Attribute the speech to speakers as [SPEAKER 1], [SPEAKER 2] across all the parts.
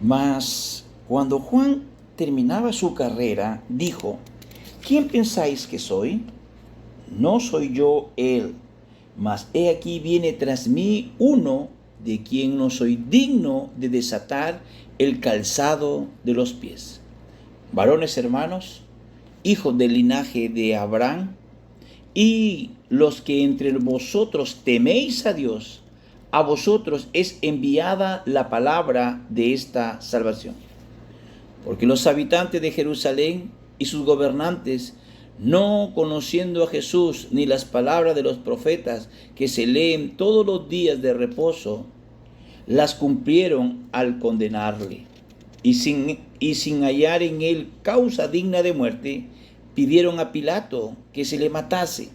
[SPEAKER 1] Mas cuando Juan terminaba su carrera, dijo: ¿Quién pensáis que soy? No soy yo él, mas he aquí viene tras mí uno de quien no soy digno de desatar el calzado de los pies. Varones hermanos, hijos del linaje de Abraham, y los que entre vosotros teméis a Dios, a vosotros es enviada la palabra de esta salvación. Porque los habitantes de Jerusalén y sus gobernantes, no conociendo a Jesús ni las palabras de los profetas que se leen todos los días de reposo, las cumplieron al condenarle. Y sin hallar en él causa digna de muerte, pidieron a Pilato que se le matase.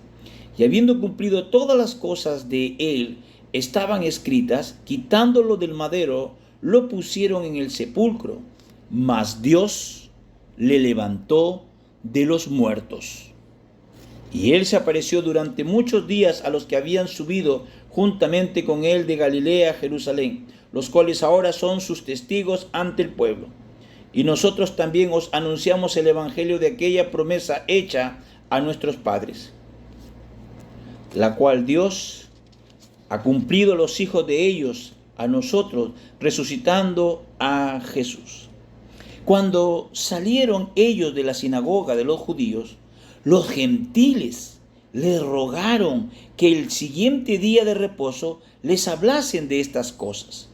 [SPEAKER 1] Y habiendo cumplido todas las cosas de él estaban escritas, quitándolo del madero, lo pusieron en el sepulcro. Mas Dios le levantó de los muertos. Y él se apareció durante muchos días a los que habían subido juntamente con él de Galilea a Jerusalén, los cuales ahora son sus testigos ante el pueblo. Y nosotros también os anunciamos el evangelio de aquella promesa hecha a nuestros padres, la cual Dios ha cumplido a los hijos de ellos, a nosotros, resucitando a Jesús. Cuando salieron ellos de la sinagoga de los judíos, los gentiles les rogaron que el siguiente día de reposo les hablasen de estas cosas.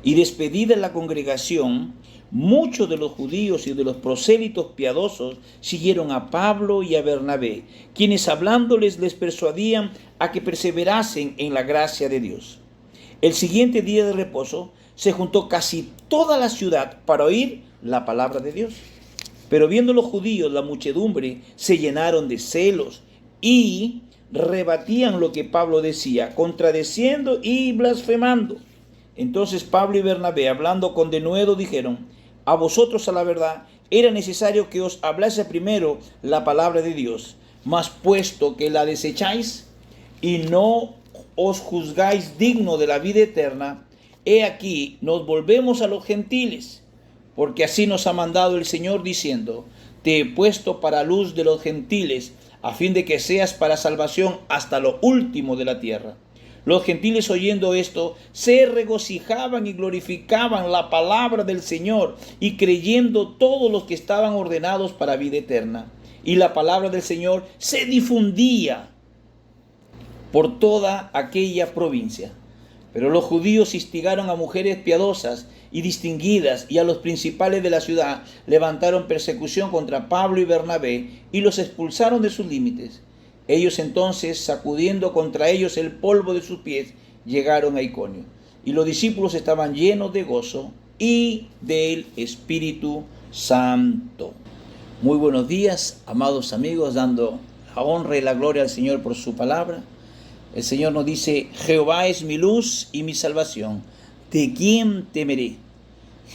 [SPEAKER 1] Y despedida la congregación, muchos de los judíos y de los prosélitos piadosos siguieron a Pablo y a Bernabé, quienes hablándoles les persuadían a que perseverasen en la gracia de Dios. El siguiente día de reposo se juntó casi toda la ciudad para oír la palabra de Dios. Pero viendo los judíos la muchedumbre, se llenaron de celos y rebatían lo que Pablo decía, contradeciendo y blasfemando. Entonces Pablo y Bernabé, hablando con denuedo, dijeron: a vosotros a la verdad era necesario que os hablase primero la palabra de Dios, mas puesto que la desecháis y no os juzgáis digno de la vida eterna, he aquí nos volvemos a los gentiles. Porque así nos ha mandado el Señor diciendo: te he puesto para luz de los gentiles, a fin de que seas para salvación hasta lo último de la tierra. Los gentiles, oyendo esto, se regocijaban y glorificaban la palabra del Señor, y creyendo todos los que estaban ordenados para vida eterna. Y la palabra del Señor se difundía por toda aquella provincia. Pero los judíos instigaron a mujeres piadosas y distinguidas, y a los principales de la ciudad levantaron persecución contra Pablo y Bernabé y los expulsaron de sus límites. Ellos entonces, sacudiendo contra ellos el polvo de sus pies, llegaron a Iconio. Y los discípulos estaban llenos de gozo y del Espíritu Santo. Muy buenos días, amados amigos, dando la honra y la gloria al Señor por su palabra. El Señor nos dice: Jehová es mi luz y mi salvación. ¿De quién temeré?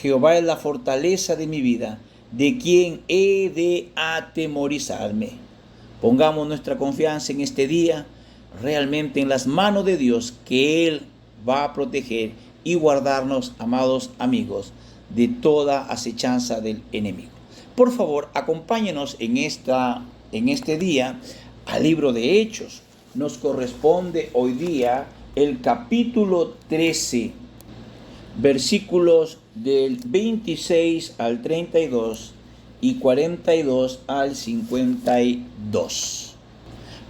[SPEAKER 1] Jehová es la fortaleza de mi vida. ¿De quién he de atemorizarme? Pongamos nuestra confianza en este día realmente en las manos de Dios, que Él va a proteger y guardarnos, amados amigos, de toda acechanza del enemigo. Por favor, acompáñenos en este día al libro de Hechos. Nos corresponde hoy día el capítulo 13, versículos del 26 al 32 y 42 al 52.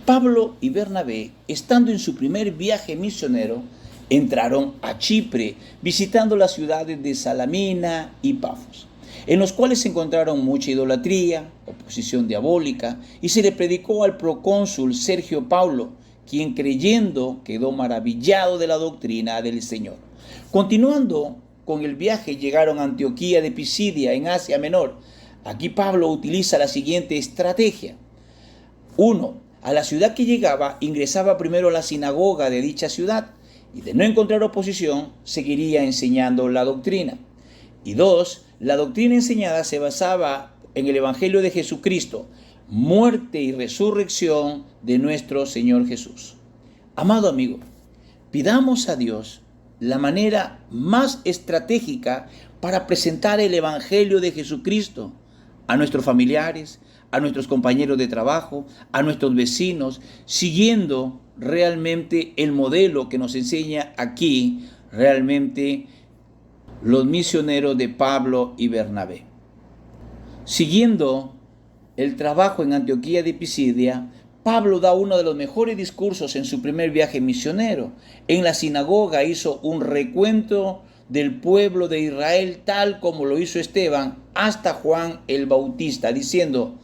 [SPEAKER 1] Pablo y Bernabé, estando en su primer viaje misionero, entraron a Chipre, visitando las ciudades de Salamina y Pafos, en los cuales se encontraron mucha idolatría, oposición diabólica, y se le predicó al procónsul Sergio Paulo, quien creyendo quedó maravillado de la doctrina del Señor. Continuando con el viaje, llegaron a Antioquía de Pisidia, en Asia Menor. Aquí Pablo utiliza la siguiente estrategia. 1. A la ciudad que llegaba, ingresaba primero a la sinagoga de dicha ciudad, y de no encontrar oposición, seguiría enseñando la doctrina. Y 2. La doctrina enseñada se basaba en el Evangelio de Jesucristo, muerte y resurrección de nuestro Señor Jesús. Amado amigo, pidamos a Dios la manera más estratégica para presentar el Evangelio de Jesucristo a nuestros familiares, a nuestros compañeros de trabajo, a nuestros vecinos, siguiendo realmente el modelo que nos enseña aquí realmente los misioneros de Pablo y Bernabé. Siguiendo el trabajo en Antioquía de Pisidia, Pablo da uno de los mejores discursos en su primer viaje misionero. En la sinagoga hizo un recuento del pueblo de Israel tal como lo hizo Esteban hasta Juan el Bautista, diciendo: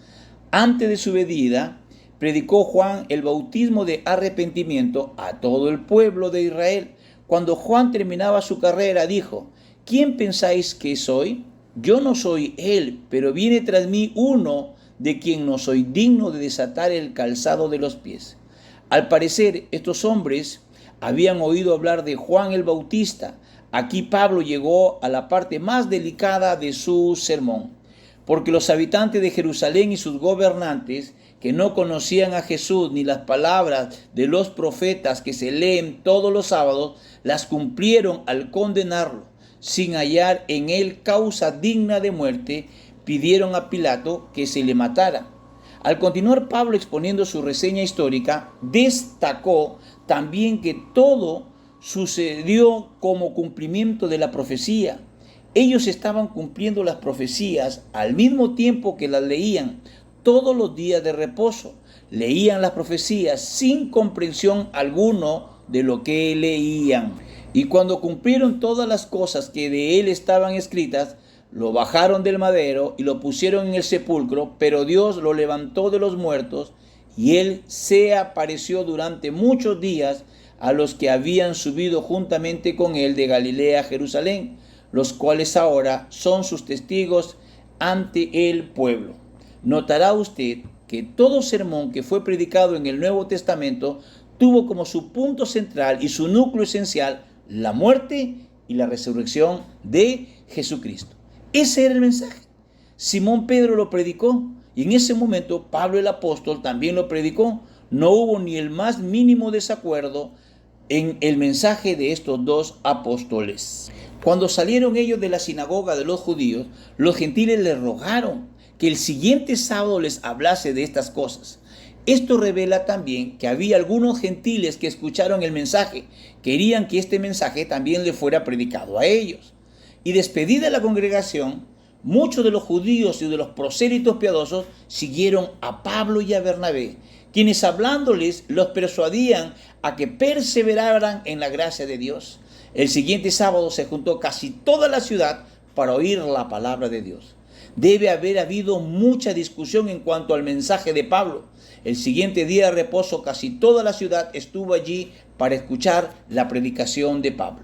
[SPEAKER 1] antes de su venida, predicó Juan el bautismo de arrepentimiento a todo el pueblo de Israel. Cuando Juan terminaba su carrera, dijo: ¿quién pensáis que soy? Yo no soy él, pero viene tras mí uno de quien no soy digno de desatar el calzado de los pies. Al parecer, estos hombres habían oído hablar de Juan el Bautista. Aquí Pablo llegó a la parte más delicada de su sermón, porque los habitantes de Jerusalén y sus gobernantes, que no conocían a Jesús ni las palabras de los profetas que se leen todos los sábados, las cumplieron al condenarlo. Sin hallar en él causa digna de muerte, pidieron a Pilato que se le matara. Al continuar Pablo exponiendo su reseña histórica, destacó también que todo sucedió como cumplimiento de la profecía. Ellos estaban cumpliendo las profecías al mismo tiempo que las leían todos los días de reposo. Leían las profecías sin comprensión alguno de lo que leían. Y cuando cumplieron todas las cosas que de él estaban escritas, lo bajaron del madero y lo pusieron en el sepulcro, pero Dios lo levantó de los muertos y él se apareció durante muchos días a los que habían subido juntamente con él de Galilea a Jerusalén, los cuales ahora son sus testigos ante el pueblo. Notará usted que todo sermón que fue predicado en el Nuevo Testamento tuvo como su punto central y su núcleo esencial la muerte y la resurrección de Jesucristo. Ese era el mensaje. Simón Pedro lo predicó y en ese momento Pablo el apóstol también lo predicó. No hubo ni el más mínimo desacuerdo en el mensaje de estos dos apóstoles. Cuando salieron ellos de la sinagoga de los judíos, los gentiles les rogaron que el siguiente sábado les hablase de estas cosas. Esto revela también que había algunos gentiles que escucharon el mensaje, querían que este mensaje también le fuera predicado a ellos. Y despedida la congregación, muchos de los judíos y de los prosélitos piadosos siguieron a Pablo y a Bernabé, quienes hablándoles los persuadían a que perseveraran en la gracia de Dios. El siguiente sábado se juntó casi toda la ciudad para oír la palabra de Dios. Debe haber habido mucha discusión en cuanto al mensaje de Pablo. El siguiente día de reposo casi toda la ciudad estuvo allí para escuchar la predicación de Pablo.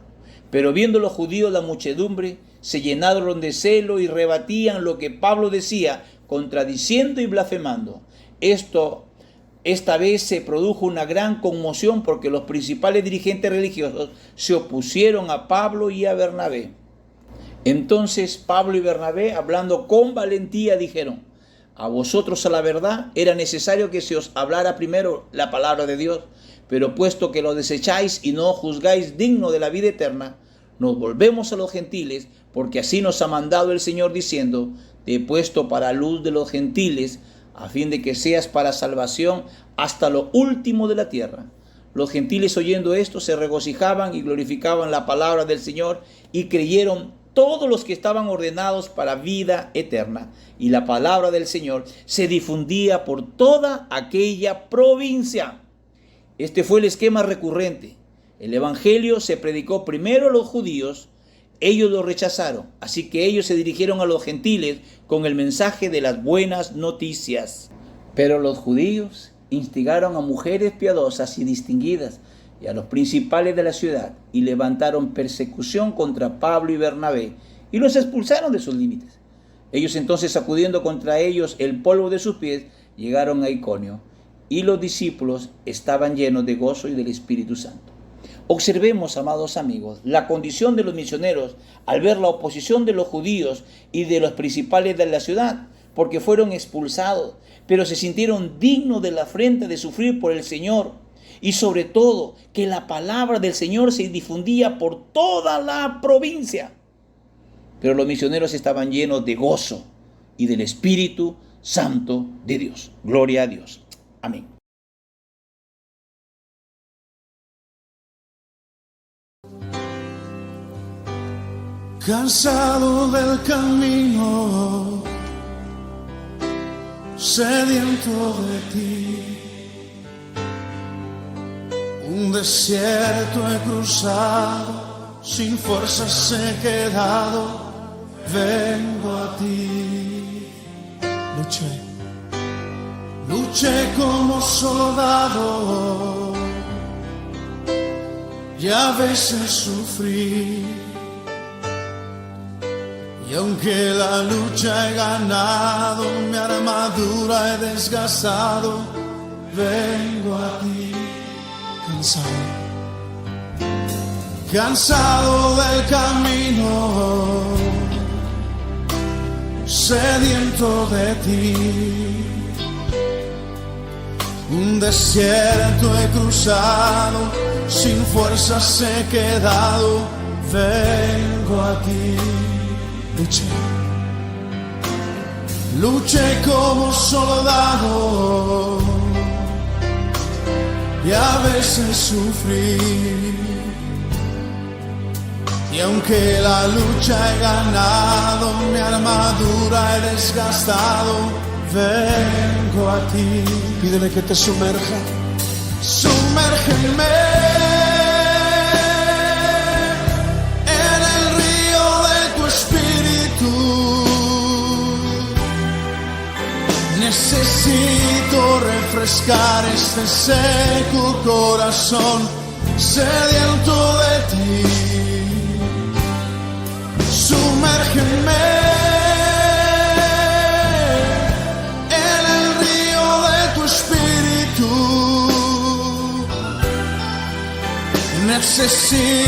[SPEAKER 1] Pero viendo los judíos la muchedumbre, se llenaron de celo y rebatían lo que Pablo decía, contradiciendo y blasfemando. Esta vez se produjo una gran conmoción porque los principales dirigentes religiosos se opusieron a Pablo y a Bernabé. Entonces Pablo y Bernabé, hablando con valentía, dijeron: a vosotros a la verdad era necesario que se os hablara primero la palabra de Dios, pero puesto que lo desecháis y no juzgáis digno de la vida eterna, nos volvemos a los gentiles, porque así nos ha mandado el Señor diciendo: te he puesto para luz de los gentiles, a fin de que seas para salvación hasta lo último de la tierra. Los gentiles, oyendo esto, se regocijaban y glorificaban la palabra del Señor, y creyeron todos los que estaban ordenados para vida eterna. Y la palabra del Señor se difundía por toda aquella provincia. Este fue el esquema recurrente. El evangelio se predicó primero a los judíos, ellos lo rechazaron, así que ellos se dirigieron a los gentiles con el mensaje de las buenas noticias. Pero los judíos instigaron a mujeres piadosas y distinguidas y a los principales de la ciudad y levantaron persecución contra Pablo y Bernabé y los expulsaron de sus límites. Ellos entonces, sacudiendo contra ellos el polvo de sus pies, llegaron a Iconio, y los discípulos estaban llenos de gozo y del Espíritu Santo. Observemos, amados amigos, la condición de los misioneros al ver la oposición de los judíos y de los principales de la ciudad, porque fueron expulsados, pero se sintieron dignos de la afrenta de sufrir por el Señor. y sobre todo que la palabra del Señor se difundía por toda la provincia. Pero los misioneros estaban llenos de gozo y del Espíritu Santo de Dios. Gloria a Dios. Amén.
[SPEAKER 2] Cansado del camino, sediento de ti, un desierto he cruzado, sin fuerzas he quedado, vengo a ti. Luché como soldado y a veces sufrí. Y aunque la lucha he ganado, mi armadura he desgastado, vengo a ti. Cansado del camino, sediento de ti, un desierto he cruzado, sin fuerzas he quedado, vengo a ti. Luché como soldado y a veces sufrí. Y aunque la lucha he ganado, mi armadura he desgastado, vengo a ti. Pídele que te sumerja. Sumérgeme en el río de tu espíritu. Necesito refrescar este seco corazón sediento de ti. Sumérgeme en el río de tu espíritu. Necesito